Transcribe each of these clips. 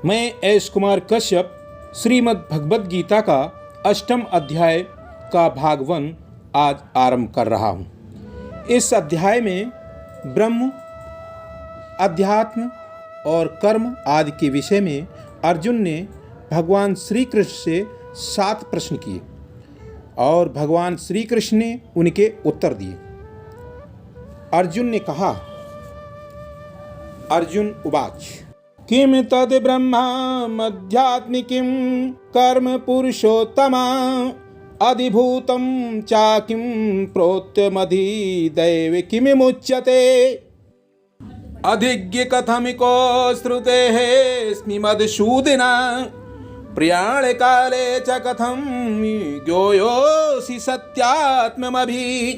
मैं एस कुमार कश्यप श्रीमद् भगवद गीता का 8वां अध्याय का भाग 1 आज आरंभ कर रहा हूँ। इस अध्याय में ब्रह्म, अध्यात्म और कर्म आदि के विषय में अर्जुन ने भगवान श्री कृष्ण से 7 प्रश्न किए और भगवान श्री कृष्ण ने उनके उत्तर दिए। अर्जुन ने कहा, अर्जुन उवाच किम तद ब्रह्माध्यात्मिकीं कर्म पुरुषोत्तमा अधिभूतं चाकिं प्रोक्तमधिदैव किमुच्यते अधिज्ञ कथमिको श्रुतेः स्मिमधुसूदन प्रयाण काले च कथं ज्ञेयोऽसि सत्यात्ममभि।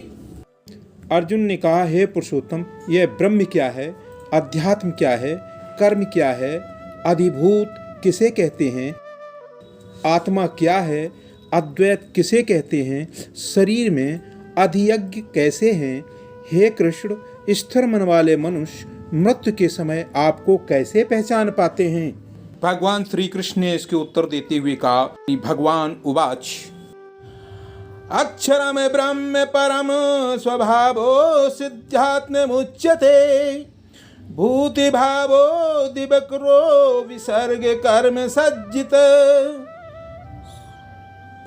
अर्जुन ने कहा, हे पुरुषोत्तम, यह ब्रह्म क्या है, अध्यात्म क्या है, कर्म क्या है, अधिभूत किसे कहते हैं, आत्मा क्या है, अद्वैत किसे कहते हैं, शरीर में अधियज्ञ कैसे हैं। हे कृष्ण, स्थिर मन वाले मनुष्य मृत्यु के समय आपको कैसे पहचान पाते हैं। भगवान श्री कृष्ण ने इसके उत्तर देते हुए कहा, भगवान उवाच अक्षरम ब्रह्म परम स्वभावो सिद्धात्ममुच्यते भूति भावो दिवक्रो विसर्ग कर्म सज्जित।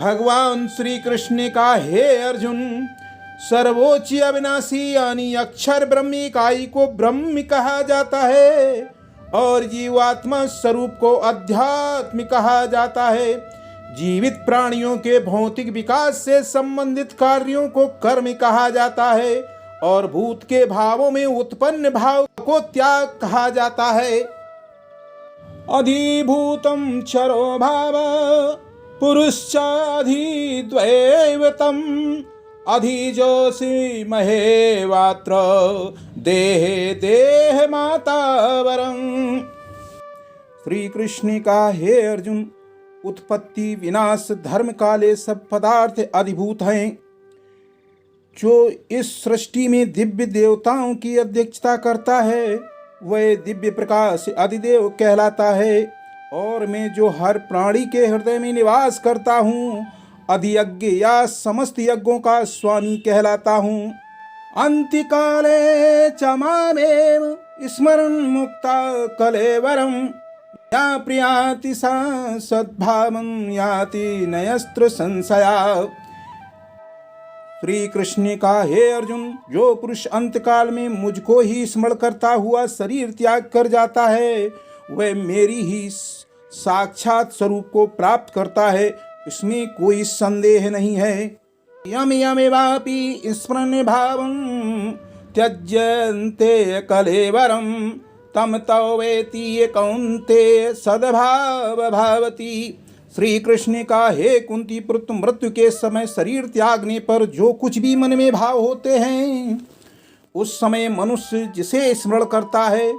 भगवान श्री कृष्ण ने कहा, हे अर्जुन, सर्वोच्च अविनाशी यानी अक्षर ब्रह्म इकाई को ब्रह्म कहा जाता है और जीवात्मा स्वरूप को अध्यात्म कहा जाता है। जीवित प्राणियों के भौतिक विकास से संबंधित कार्यों को कर्म कहा जाता है और भूत के भावों में उत्पन्न भाव को त्याग कहा जाता है। अधिभूतम क्षरो भाव पुरुषाधिद्वैवतम अधिजोषि महेवात्र देहे देह मातावरं। श्री कृष्ण का, हे अर्जुन, उत्पत्ति विनाश धर्म काले सब पदार्थ अधिभूत हैं। जो इस सृष्टि में दिव्य देवताओं की अध्यक्षता करता है वह दिव्य प्रकाश अधिदेव कहलाता है और मैं जो हर प्राणी के हृदय में निवास करता हूँ अधियज्ञ या समस्त यज्ञों का स्वामी कहलाता हूँ। अंतिकाले च मामेव स्मरन् मुक्ता कलेवरम या प्रियाति सा सद्भावं याति नयस्त्र संशया। श्री कृष्ण का, हे अर्जुन, जो पुरुष अंतकाल में मुझको ही स्मरण करता हुआ शरीर त्याग कर जाता है वह मेरी ही साक्षात स्वरूप को प्राप्त करता है, इसमें कोई संदेह नहीं है। यम यमेवापि स्मरन् भावं त्यज्यन्ते कलेवरम तम तव वेति कौन्तेय सद्भाव भावति। श्री कृष्ण का, हे कुंती पुत्र, मृत्यु के समय शरीर त्यागने पर जो कुछ भी मन में भाव होते हैं उस समय मनुष्य जिसे स्मरण करता है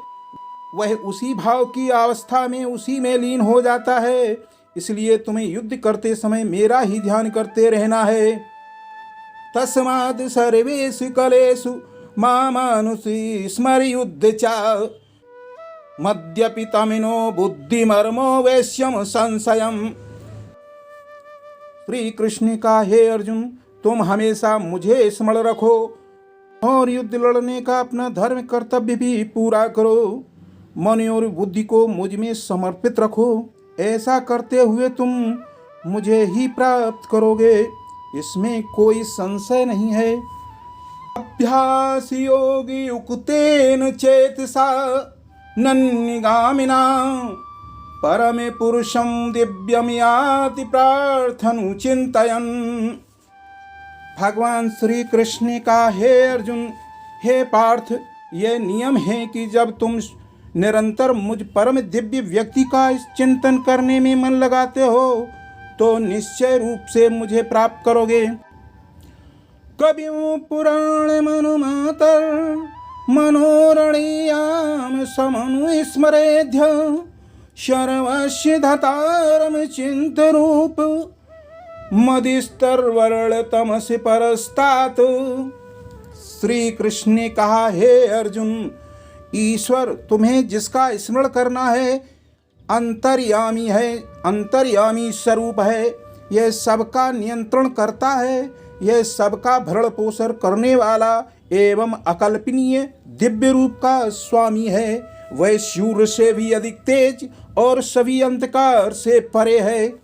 वह उसी भाव की अवस्था में उसी में लीन हो जाता है। इसलिए तुम्हें युद्ध करते समय मेरा ही ध्यान करते रहना है। तस्मात् सर्वेषु कलेषु मामानुषि स्मर युद्ध च मद्यपि तमिनो बुद्धिमर्मो वैश्यम संशयम। श्री कृष्ण का, हे अर्जुन, तुम हमेशा मुझे स्मरण रखो और युद्ध लड़ने का अपना धर्म कर्तव्य भी पूरा करो। मन और बुद्धि को मुझ में समर्पित रखो। ऐसा करते हुए तुम मुझे ही प्राप्त करोगे, इसमें कोई संशय नहीं है। अभ्यास योगी उक्तेन चेतसा नन्निगामिना परमे पुरुषं दिव्यम याति प्रार्थनु चिंतयन्। भगवान श्री कृष्ण का, हे अर्जुन, हे पार्थ, यह नियम है कि जब तुम निरंतर मुझ परम दिव्य व्यक्ति का चिंतन करने में मन लगाते हो तो निश्चय रूप से मुझे प्राप्त करोगे। कवियों पुराण मनुमातर मनोरणीयाम समनु स्मरेध्य सर्वस्य धतारम चिंत रूप मदिस्तरवरल तमसि परस्तात्। श्री कृष्ण ने कहा, हे अर्जुन, ईश्वर तुम्हें जिसका स्मरण करना है अंतर्यामी है, अंतर्यामी स्वरूप है। यह सबका नियंत्रण करता है। यह सबका भरण पोषण करने वाला एवं अकल्पनीय दिव्य रूप का स्वामी है। वह सूर्य से भी अधिक तेज और सभी अंधकार से परे है।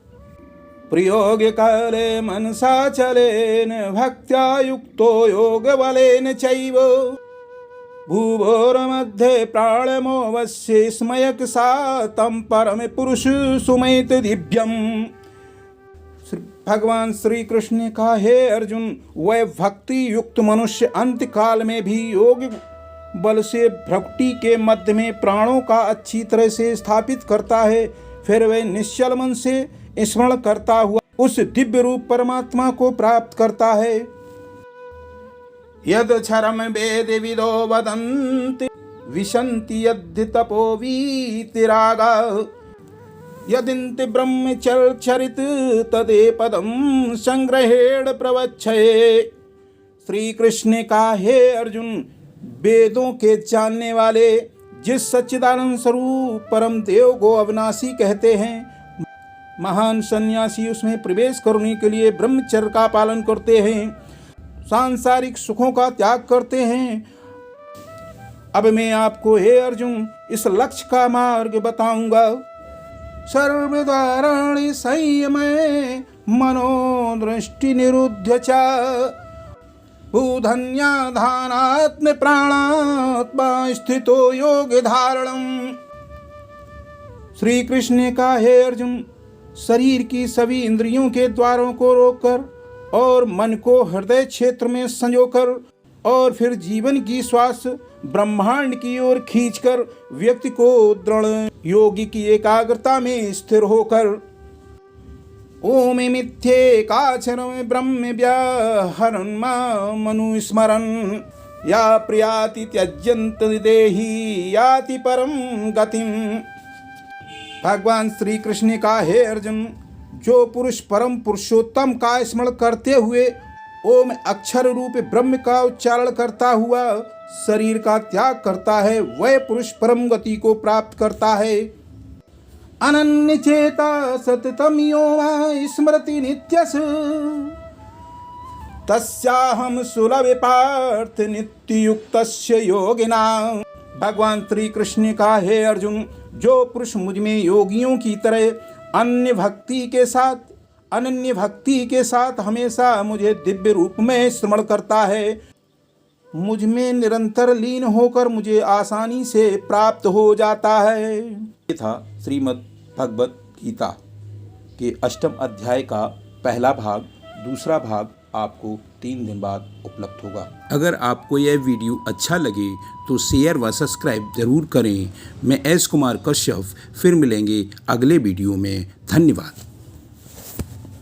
प्रयोग काले मनसा चलेन भक्त्या युक्तो योग बलेन चैव भूभोरमध्ये प्राणमोऽवश्य स्मयक सा तम परम पुरुष सुमैत दिव्यम। भगवान श्री कृष्ण ने कहा, हे अर्जुन, वह भक्ति युक्त मनुष्य अंत काल में भी योग बल से भ्रकुटी के मध्य में प्राणों का अच्छी तरह से स्थापित करता है। फिर वह निश्चल मन से स्मरण करता हुआ उस दिव्य रूप परमात्मा को प्राप्त करता है। यद क्षरम वेद विदो वदन्ति विशन्ति यद् तपो वीतिरागा यदिन्ति ब्रह्मचर्यचरित तदे पदम संग्रहेण प्रवच्छये। श्री कृष्ण ने कहा, हे अर्जुन, वेदों के जानने वाले जिस सच्चिदानंद स्वरूप परम देव को अविनाशी कहते हैं, महान सन्यासी उसमें प्रवेश करने के लिए ब्रह्मचर्य का पालन करते हैं, सांसारिक सुखों का त्याग करते हैं। अब मैं आपको, हे अर्जुन, इस लक्ष्य का मार्ग बताऊंगा। सर्वद्वाराणि संयमे मनोदृष्टि निरुध्य च भूधन्याधानात्म प्राणात्मा स्थितो योग धारणम। श्री कृष्ण ने कहा, हे अर्जुन, शरीर की सभी इंद्रियों के द्वारों को रोककर और मन को हृदय क्षेत्र में संजोकर और फिर जीवन की श्वास ब्रह्मांड की ओर खींचकर व्यक्ति को दृढ़ योगी की एकाग्रता में स्थिर होकर ओम मिथ्येकाक्षरं ब्रह्म व्याहरन् मनुस्मरन् या प्रियाति त्यज्यन्त देहि याति परम गतिम। भगवान श्री कृष्ण ने कहा, हे अर्जुन, जो पुरुष परम पुरुषोत्तम का स्मरण करते हुए ओम अक्षर रूप ब्रह्म का उच्चारण करता हुआ शरीर का त्याग करता है, वह पुरुष परम गति को प्राप्त करता है। अनन्य चेता सततम यो स्मृति नित्यस तस्याहम सुलभे पार्थ नित्ययुक्तस्य योगिना। भगवान श्री कृष्ण ने कहा, हे अर्जुन, जो पुरुष मुझ में योगियों की तरह अन्य भक्ति के साथ हमेशा मुझे दिव्य रूप में स्मरण करता है, मुझ में निरंतर लीन होकर मुझे आसानी से प्राप्त हो जाता है। ये था श्रीमद् भगवत गीता के 8वें अध्याय का पहला भाग। दूसरा भाग आपको 3 दिन बाद उपलब्ध होगा। अगर आपको यह वीडियो अच्छा लगे तो शेयर व सब्सक्राइब जरूर करें। मैं एस कुमार कश्यप फिर मिलेंगे अगले वीडियो में। धन्यवाद।